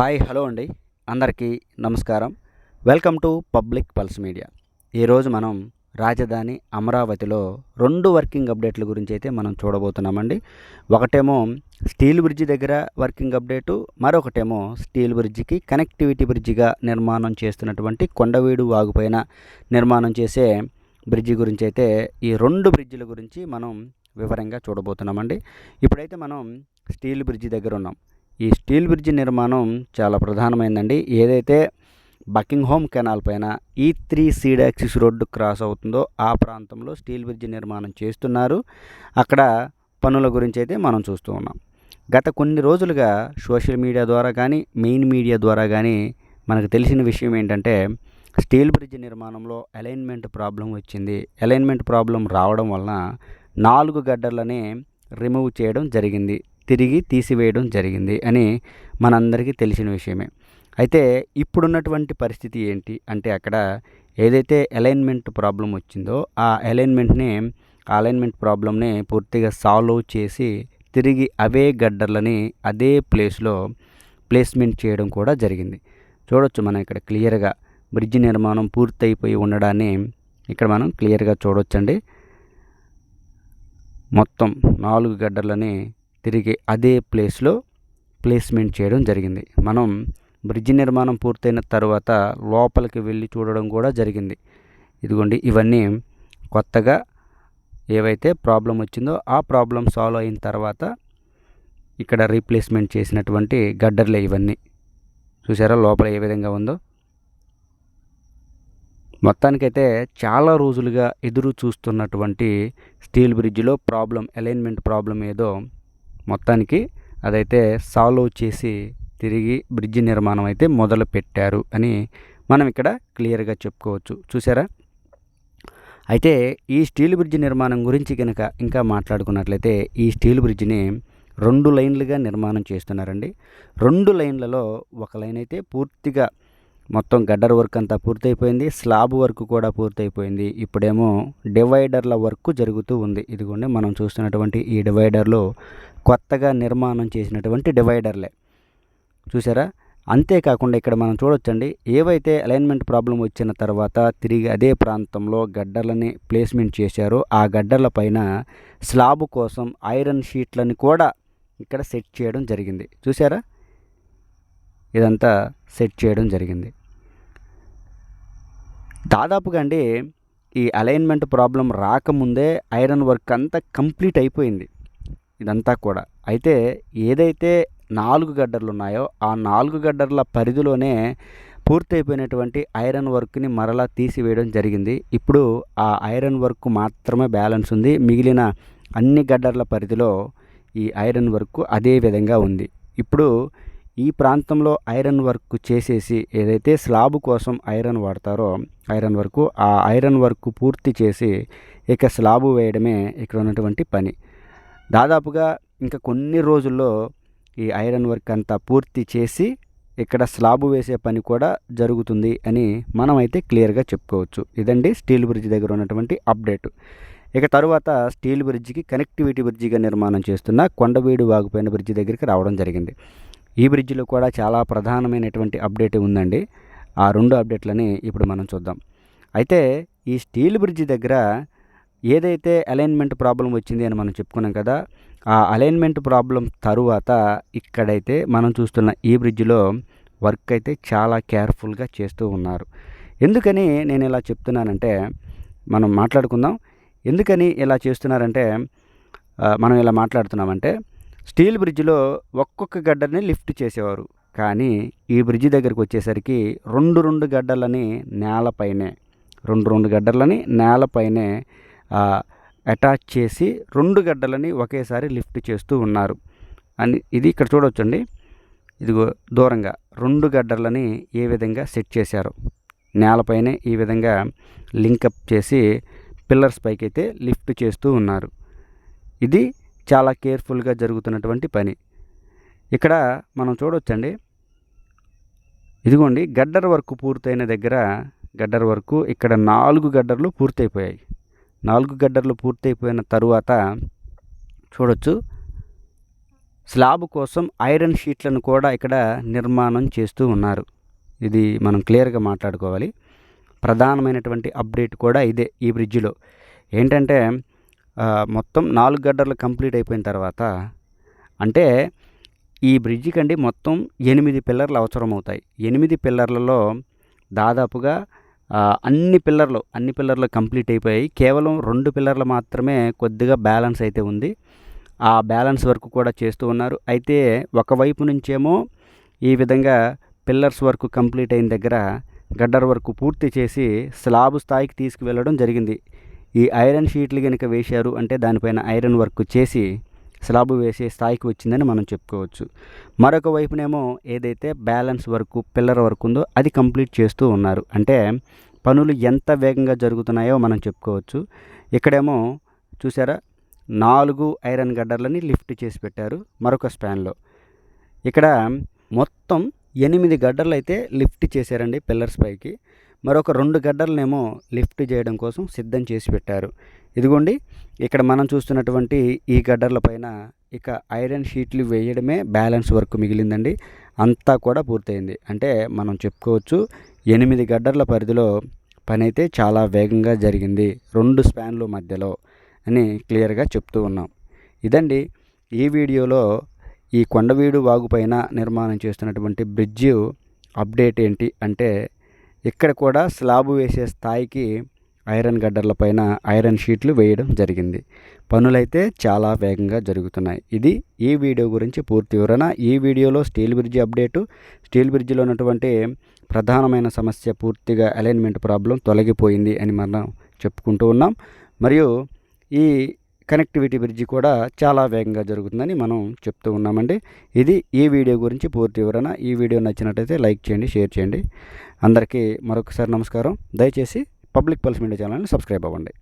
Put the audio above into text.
Hi hello అండి, అందరికీ నమస్కారం. Welcome to public pulse media. ఈరోజు మనం రాజధాని అమరావతిలో 2 వర్కింగ్ అప్డేట్ల గురించి అయితే మనం చూడబోతున్నామండి. ఒకటేమో స్టీల్ బ్రిడ్జి దగ్గర వర్కింగ్ అప్డేటు, మరొకటేమో స్టీల్ బ్రిడ్జికి కనెక్టివిటీ బ్రిడ్జిగా నిర్మాణం చేస్తున్నటువంటి కొండవీడు వాగుపైన నిర్మాణం చేసే బ్రిడ్జి గురించి అయితే ఈ 2 బ్రిడ్జిల గురించి మనం వివరంగా చూడబోతున్నామండి. ఇప్పుడైతే మనం స్టీల్ బ్రిడ్జి దగ్గర ఉన్నాం. ఈ స్టీల్ బ్రిడ్జి నిర్మాణం చాలా ప్రధానమైందండి. ఏదైతే బకింగ్హామ్ కెనాల్ పైన E3 seed axis road cross అవుతుందో ఆ ప్రాంతంలో స్టీల్ బ్రిడ్జి నిర్మాణం చేస్తున్నారు. అక్కడ పనుల గురించి అయితే మనం చూస్తూ ఉన్నాం. గత కొన్ని రోజులుగా సోషల్ మీడియా ద్వారా కానీ మెయిన్ మీడియా ద్వారా కానీ మనకు తెలిసిన విషయం ఏంటంటే స్టీల్ బ్రిడ్జి నిర్మాణంలో అలైన్మెంట్ ప్రాబ్లం వచ్చింది. అలైన్మెంట్ ప్రాబ్లం రావడం వలన 4 గడ్డర్లని రిమూవ్ చేయడం జరిగింది, తిరిగి తీసివేయడం జరిగింది అని మనందరికీ తెలిసిన విషయమే. అయితే ఇప్పుడున్నటువంటి పరిస్థితి ఏంటి అంటే అక్కడ ఏదైతే అలైన్మెంట్ ప్రాబ్లం వచ్చిందో ఆ అలైన్మెంట్ ప్రాబ్లమ్ని పూర్తిగా సాల్వ్ చేసి తిరిగి అవే గడ్డర్లని అదే ప్లేస్లో ప్లేస్మెంట్ చేయడం కూడా జరిగింది. చూడొచ్చు మనం ఇక్కడ క్లియర్గా బ్రిడ్జి నిర్మాణం పూర్తయిపోయి ఉండడాన్ని ఇక్కడ మనం క్లియర్గా చూడొచ్చండి. మొత్తం 4 గడ్డర్లని తిరిగి అదే ప్లేస్లో ప్లేస్మెంట్ చేయడం జరిగింది. మనం బ్రిడ్జి నిర్మాణం పూర్తయిన తర్వాత లోపలికి వెళ్ళి చూడడం కూడా జరిగింది. ఇదిగోండి, ఇవన్నీ కొత్తగా ఏవైతే ప్రాబ్లం వచ్చిందో ఆ ప్రాబ్లం సాల్వ్ అయిన తర్వాత ఇక్కడ రీప్లేస్మెంట్ చేసినటువంటి గడ్డర్లే ఇవన్నీ. చూసారా లోపల ఏ విధంగా ఉందో. మొత్తానికైతే చాలా రోజులుగా ఎదురు చూస్తున్నటువంటి స్టీల్ బ్రిడ్జిలో అలైన్మెంట్ ప్రాబ్లం ఏదో మొత్తానికి అదైతే సాల్వ్ చేసి తిరిగి బ్రిడ్జి నిర్మాణం అయితే మొదలు పెట్టారు అని మనం ఇక్కడ క్లియర్గా చెప్పుకోవచ్చు. చూసారా. అయితే ఈ స్టీల్ బ్రిడ్జి నిర్మాణం గురించి కనుక ఇంకా మాట్లాడుకున్నట్లయితే ఈ స్టీల్ బ్రిడ్జిని 2 లైన్లుగా నిర్మాణం చేస్తున్నారండి. 2 లైన్లలో ఒక లైన్ అయితే పూర్తిగా మొత్తం గడ్డర్ వర్క్ అంతా పూర్తయిపోయింది, స్లాబ్ వర్క్ కూడా పూర్తయిపోయింది. ఇప్పుడేమో డివైడర్ల వర్క్ జరుగుతూ ఉంది. ఇదిగోండి మనం చూస్తున్నటువంటి ఈ డివైడర్లు కొత్తగా నిర్మాణం చేసినటువంటి డివైడర్లే. చూసారా. అంతేకాకుండా ఇక్కడ మనం చూడొచ్చండి, ఏవైతే అలైన్మెంట్ ప్రాబ్లం వచ్చిన తర్వాత తిరిగి అదే ప్రాంతంలో గడ్డర్లని ప్లేస్మెంట్ చేశారో ఆ గడ్డర్ల పైన స్లాబ్ కోసం ఐరన్ షీట్లని కూడా ఇక్కడ సెట్ చేయడం జరిగింది. చూసారా, ఇదంతా సెట్ చేయడం జరిగింది. దాదాపుగా అండి ఈ అలైన్మెంట్ ప్రాబ్లం రాకముందే ఐరన్ వర్క్ అంతా కంప్లీట్ అయిపోయింది ఇదంతా కూడా. అయితే ఏదైతే 4 గడ్డర్లు ఉన్నాయో ఆ 4 గడ్డర్ల పరిధిలోనే పూర్తయిపోయినటువంటి ఐరన్ వర్క్ని మరలా తీసివేయడం జరిగింది. ఇప్పుడు ఆ ఐరన్ వర్క్ మాత్రమే బ్యాలెన్స్ ఉంది. మిగిలిన అన్ని గడ్డర్ల పరిధిలో ఈ ఐరన్ వర్క్ అదే విధంగా ఉంది. ఇప్పుడు ఈ ప్రాంతంలో ఐరన్ వర్క్ చేసేసి ఏదైతే స్లాబ్ కోసం ఐరన్ వాడతారో ఆ ఐరన్ వర్క్ పూర్తి చేసి ఇక స్లాబ్ వేయడమే ఇక్కడ ఉన్నటువంటి పని. దాదాపుగా ఇంకా కొన్ని రోజుల్లో ఈ ఐరన్ వర్క్ అంతా పూర్తి చేసి ఇక్కడ స్లాబ్ వేసే పని కూడా జరుగుతుంది అని మనమైతే క్లియర్గా చెప్పుకోవచ్చు. ఇదండి స్టీల్ బ్రిడ్జ్ దగ్గర ఉన్నటువంటి అప్డేట్. ఇక తరువాత స్టీల్ బ్రిడ్జికి కనెక్టివిటీ బ్రిడ్జిగా నిర్మాణం చేస్తున్న కొండవీడు వాగుపైన బ్రిడ్జి దగ్గరికి రావడం జరిగింది. ఈ బ్రిడ్జిలో కూడా చాలా ప్రధానమైనటువంటి అప్డేట్ ఉందండి. ఆ 2 అప్డేట్లని ఇప్పుడు మనం చూద్దాం. అయితే ఈ స్టీల్ బ్రిడ్జి దగ్గర ఏదైతే అలైన్మెంట్ ప్రాబ్లం వచ్చింది అని మనం చెప్పుకున్నాం కదా, ఆ అలైన్మెంట్ ప్రాబ్లం తరువాత ఇక్కడైతే మనం చూస్తున్న ఈ బ్రిడ్జిలో వర్క్ అయితే చాలా కేర్ఫుల్గా చేస్తూ ఉన్నారు. ఎందుకని నేను ఇలా చెప్తున్నానంటే మనం మాట్లాడుకుందాం. ఎందుకని ఇలా చేస్తున్నారంటే మనం ఇలా మాట్లాడుతున్నామంటే స్టీల్ బ్రిడ్జిలో ఒక్కొక్క గడ్డర్ని లిఫ్ట్ చేసేవారు, కానీ ఈ బ్రిడ్జి దగ్గరికి వచ్చేసరికి 2 గడ్డర్లని నేలపైనే అటాచ్ చేసి 2 గడ్డలని ఒకేసారి లిఫ్ట్ చేస్తూ ఉన్నారు అని ఇది ఇక్కడ చూడవచ్చండి. ఇదిగో దూరంగా 2 గడ్డర్లని ఏ విధంగా సెట్ చేశారో నేలపైనే ఈ విధంగా లింకప్ చేసి పిల్లర్స్ పైకి అయితే లిఫ్ట్ చేస్తూ ఉన్నారు. ఇది చాలా కేర్ఫుల్గా జరుగుతున్నటువంటి పని. ఇక్కడ మనం చూడవచ్చండి, ఇదిగోండి గడ్డర్ వర్క్ పూర్తయిన దగ్గర గడ్డర్ వర్క్ ఇక్కడ 4 గడ్డర్లు పూర్తయిపోయాయి. 4 గడ్డర్లు పూర్తయిపోయిన తరువాత చూడొచ్చు స్లాబ్ కోసం ఐరన్ షీట్లను కూడా ఇక్కడ నిర్మాణం చేస్తూ ఉన్నారు. ఇది మనం క్లియర్గా మాట్లాడుకోవాలి. ప్రధానమైనటువంటి అప్డేట్ కూడా ఇదే ఈ బ్రిడ్జిలో. ఏంటంటే మొత్తం 4 గడ్డర్లు కంప్లీట్ అయిపోయిన తర్వాత, అంటే ఈ బ్రిడ్జికి అండి మొత్తం 8 పిల్లర్లు అవసరమవుతాయి. 8 పిల్లర్లలో దాదాపుగా అన్ని పిల్లర్లు కంప్లీట్ అయిపోయాయి. కేవలం 2 పిల్లర్లు మాత్రమే కొద్దిగా బ్యాలెన్స్ అయితే ఉంది. ఆ బ్యాలెన్స్ వర్క్ కూడా చేస్తూ ఉన్నారు. అయితే ఒకవైపు నుంచేమో ఈ విధంగా పిల్లర్స్ వర్క్ కంప్లీట్ అయిన దగ్గర గడ్డర్ వర్క్ పూర్తి చేసి స్లాబ్ స్థాయికి తీసుకువెళ్ళడం జరిగింది. ఈ ఐరన్ షీట్లు కనుక వేశారు అంటే దానిపైన ఐరన్ వర్క్ చేసి స్లాబ్ వేసే స్థాయికి వచ్చిందని మనం చెప్పుకోవచ్చు. మరొక వైపునేమో ఏదైతే బ్యాలెన్స్ వర్క్ పిల్లర్ వర్క్ ఉందో అది కంప్లీట్ చేస్తూ ఉన్నారు. అంటే పనులు ఎంత వేగంగా జరుగుతున్నాయో మనం చెప్పుకోవచ్చు. ఇక్కడేమో చూసారా, 4 ఐరన్ గడ్డర్లని లిఫ్ట్ చేసి పెట్టారు మరొక స్పాన్లో. ఇక్కడ మొత్తం 8 గడ్డర్లు అయితే లిఫ్ట్ చేశారండి పిల్లర్స్ పైకి. మరొక 2 గడ్డర్లనేమో లిఫ్ట్ చేయడం కోసం సిద్ధం చేసి పెట్టారు. ఇదిగోండి, ఇక్కడ మనం చూస్తున్నటువంటి ఈ గడ్డర్ల పైన ఇక ఐరన్ షీట్లు వేయడమే బ్యాలెన్స్ వర్క్ మిగిలిందండి. అంతా కూడా పూర్తయింది. అంటే మనం చెప్పుకోవచ్చు 8 గడ్డర్ల పరిధిలో పని అయితే చాలా వేగంగా జరిగింది 2 స్పాన్ల మధ్యలో అని క్లియర్గా చెప్తూ ఉన్నాం. ఇదండి ఈ వీడియోలో ఈ కొండవీడు వాగు పైన నిర్మాణం చేస్తున్నటువంటి బ్రిడ్జి అప్డేట్ ఏంటి అంటే, ఇక్కడ కూడా స్లాబ్ వేసే స్థాయికి ఐరన్ గడ్డర్ల పైన ఐరన్ షీట్లు వేయడం జరిగింది. పనులైతే చాలా వేగంగా జరుగుతున్నాయి. ఇది ఈ వీడియో గురించి పూర్తి వివరణ. ఈ వీడియోలో స్టీల్ బ్రిడ్జి అప్డేటు, స్టీల్ బ్రిడ్జిలో ఉన్నటువంటి ప్రధానమైన సమస్య పూర్తిగా అలైన్మెంట్ ప్రాబ్లం తొలగిపోయింది అని మనం చెప్పుకుంటూ ఉన్నాం. మరియు ఈ కనెక్టివిటీ బ్రిడ్జి కూడా చాలా వేగంగా జరుగుతుందని మనం చెప్తూ ఉన్నామండి. ఇది ఈ వీడియో గురించి పూర్తి వివరణ. ఈ వీడియో నచ్చినట్టయితే లైక్ చేయండి, షేర్ చేయండి. అందరికీ మరొకసారి నమస్కారం. దయచేసి పబ్లిక్ పల్స్ మీడియా ఛానల్ని సబ్స్క్రైబ్ అవ్వండి.